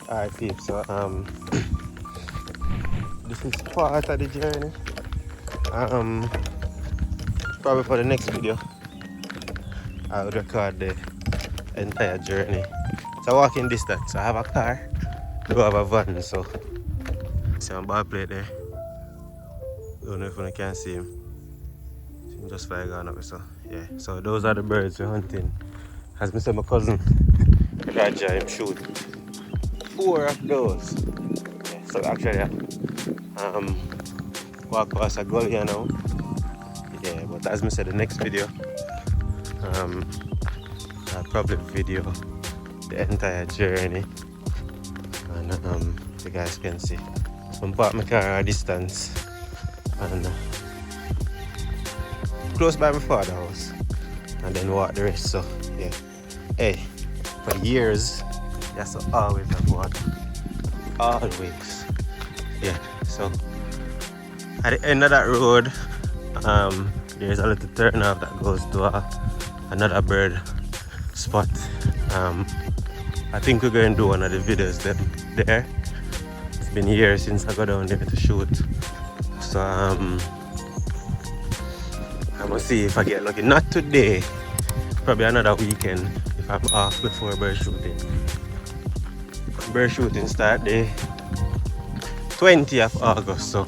Alright, peeps. So this is part of the journey. Um, Probably for the next video, I would record the entire journey. It's a walking distance. I have a car, do have a van, so see my bar plate there. Don't know if you can see him. Him just fly gone up, so yeah. So those are the birds we're hunting. As I said, my cousin Raja him shoot 4 of those. Yeah, so actually walk past a gully now. Yeah, but as I said, the next video I'll probably video the entire journey, and you guys can see. So I'm park my car at a distance and close by my father's house, and then walk the rest. So yeah, hey, for years that's always have water, always. Yeah, so at the end of that road there's a little turn off that goes to another bird spot. I think we're going to do one of the videos there. It's been years since I got down there to shoot, so I'm gonna see if I get lucky. Not today, probably another weekend if I'm off before bird shooting. Bird shooting start the 20th of August, so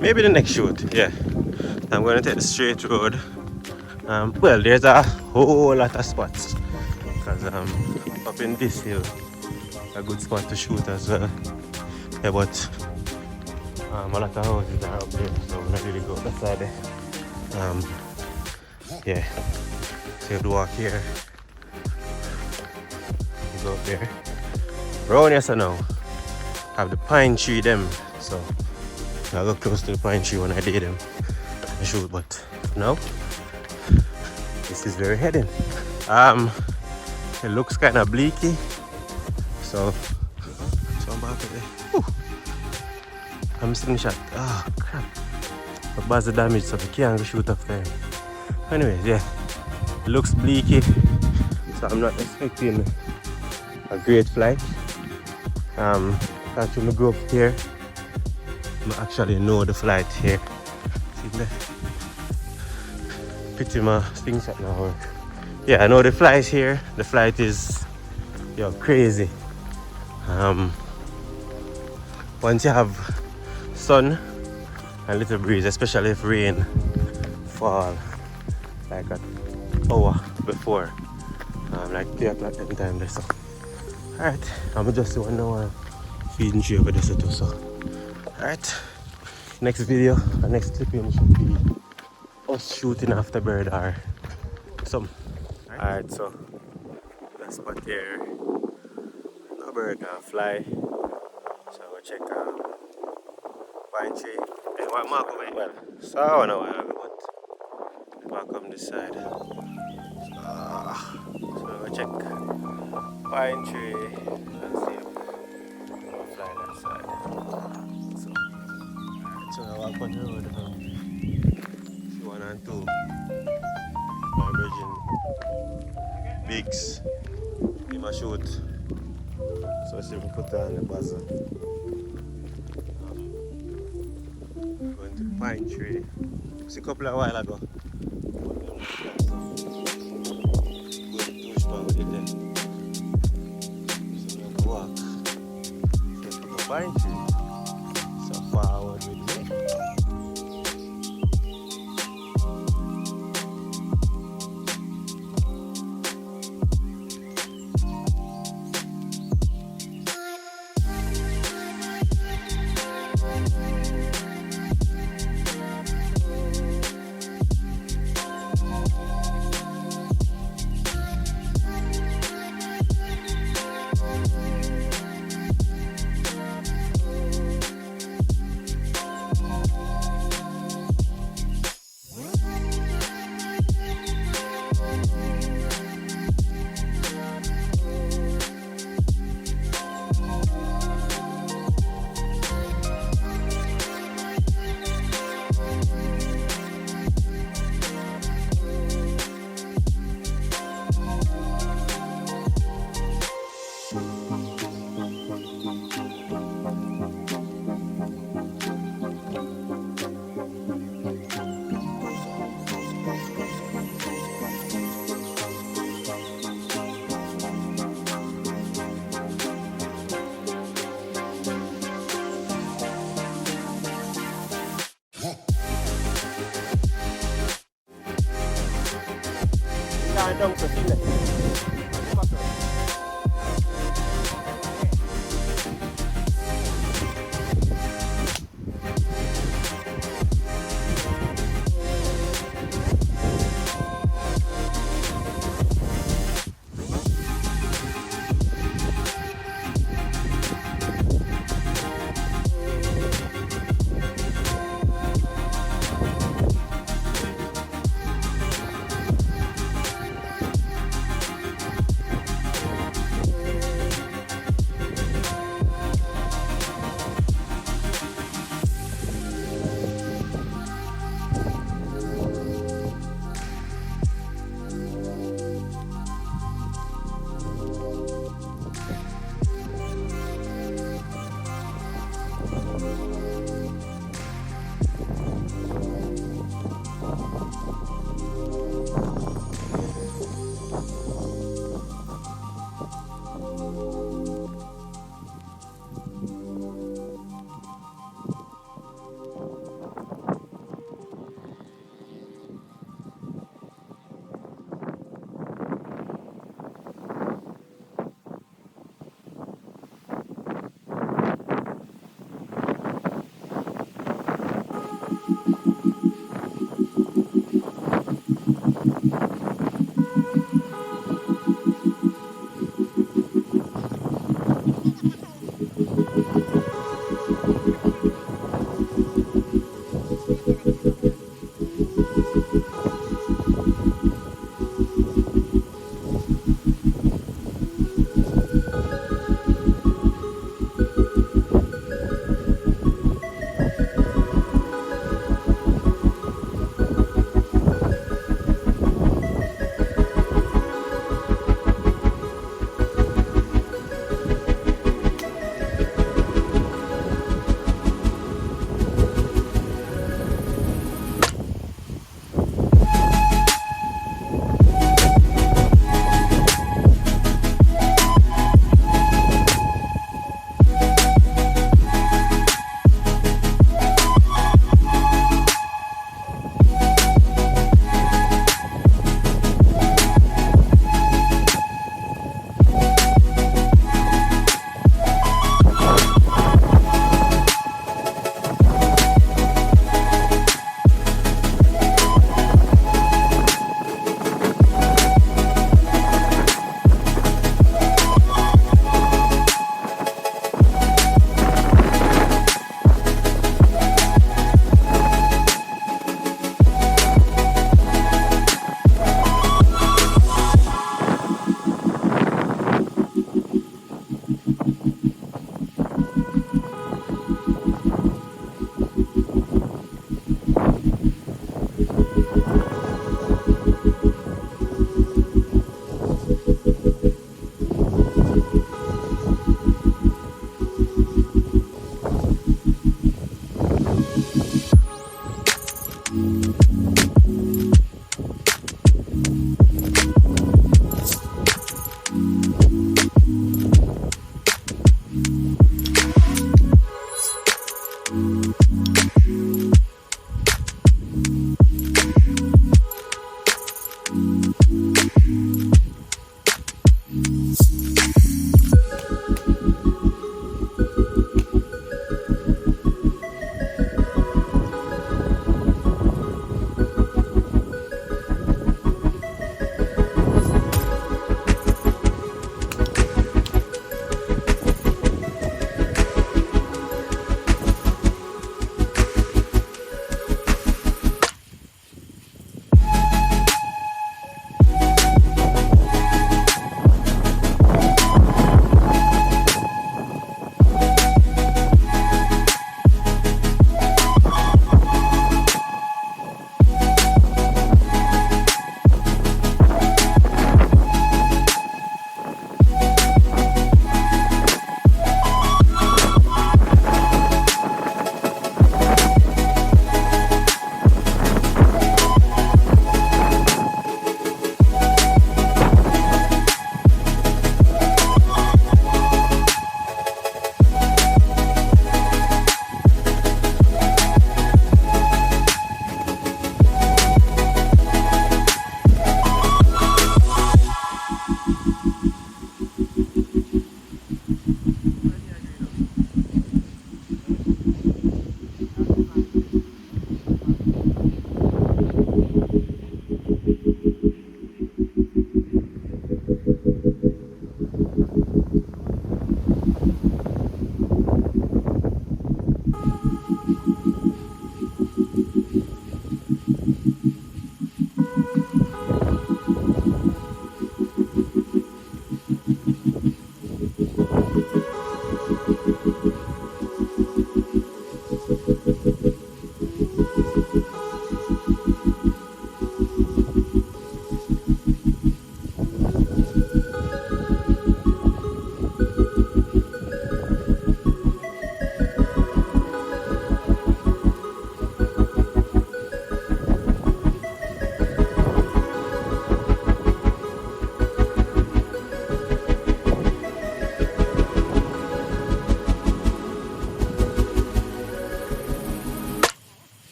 maybe the next shoot. Yeah, I'm going to take the straight road. Well, there's a whole lot of spots because up in this hill, a good spot to shoot as well. Yeah, but a lot of houses are up there, so I'm not really go that side there. Yeah, so you have to walk here, you go up there. Round here, so now have the pine tree them, so I go close to the pine tree when I did them I shoot, but no, this is very hidden. It looks kind of bleaky, so I'm back there. Whew. I'm slingshot. Oh crap! But bars the damage, so I can't shoot up there. Anyways, yeah, it looks bleaky, so I'm not expecting a great flight. Actually, go up here. I actually know the flight here. See there? Pity my slingshot now. Yeah, I know the flight here. The flight is crazy. Once you have sun and little breeze, especially if rain fall like an hour before, like 3 o'clock every time there. So alright, I'm just one now feeding you over this too. So alright, next video, the next clipping should be us shooting after bird or some. Alright, so that spot here, no bird can fly, so we'll check pine tree. And what mark over here? Well, so I know but if I come this side, so we'll check pine tree and see if we'll fly that side. So I walk on the road from 1 and 2. My virgin bigs in my shoot, so she will put on the buzzer. Going to the pine tree. It's a couple of while ago. Good douche power with it there. So I'm gonna walk. So to the pine tree. So forward with me.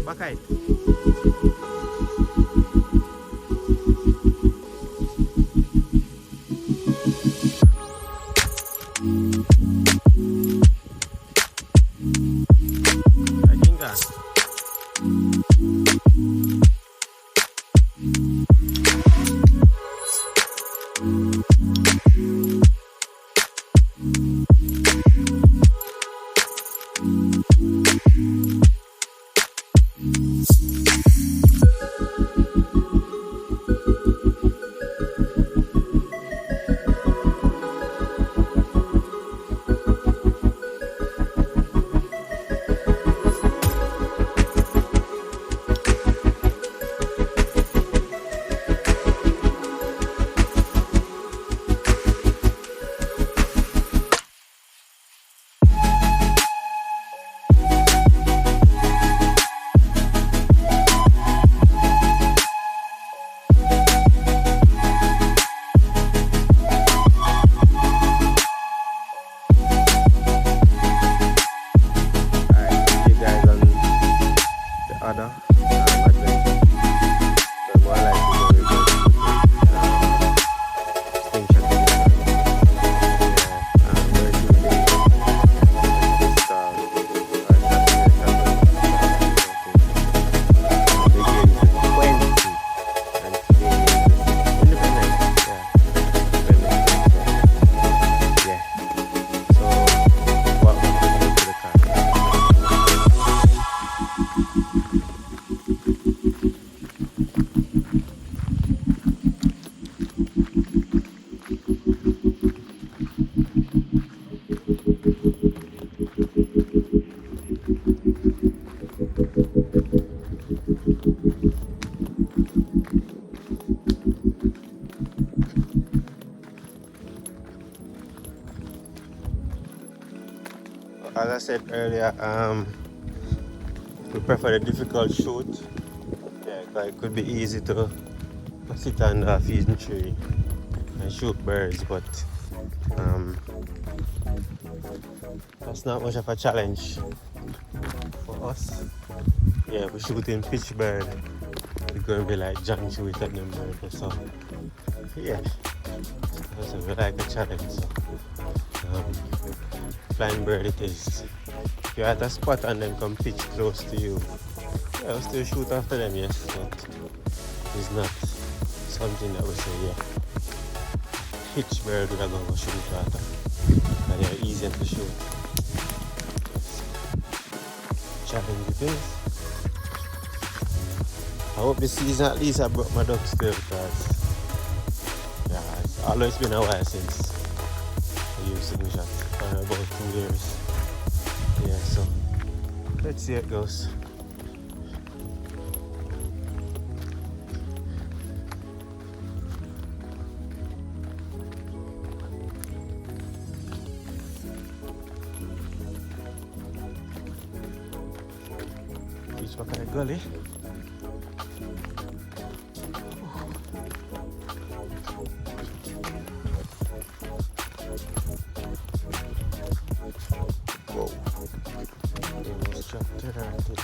Bakay. Ajinga. Other adventure. But more likely we're going to slingshot edition. Yeah, we're shooting this the game is 20 and today is Independence. Yeah, so what we're going to do to the car. As I said earlier, we prefer the difficult shoot. Yeah, 'cause it could be easy to sit under a feeding tree and shoot birds, but that's not much of a challenge for us. Yeah, we're shooting pitch bird. It's going to be like John Chewy at them bird. So yeah, so we like a challenge. So, flying bird it is. If you're at a spot and then come pitch close to you, yeah, we'll still shoot after them, yes, but it's not something that we say, yeah, pitch bird we're going to shoot after. And they're easier to shoot. Challenge it is. I hope this season at least I brought my ducks there because yeah, it's always been a while since I used slingshot for about 2 years. Yeah, so let's see how it goes. Reach back at the gully. Whoa. Almost dropped there, I think.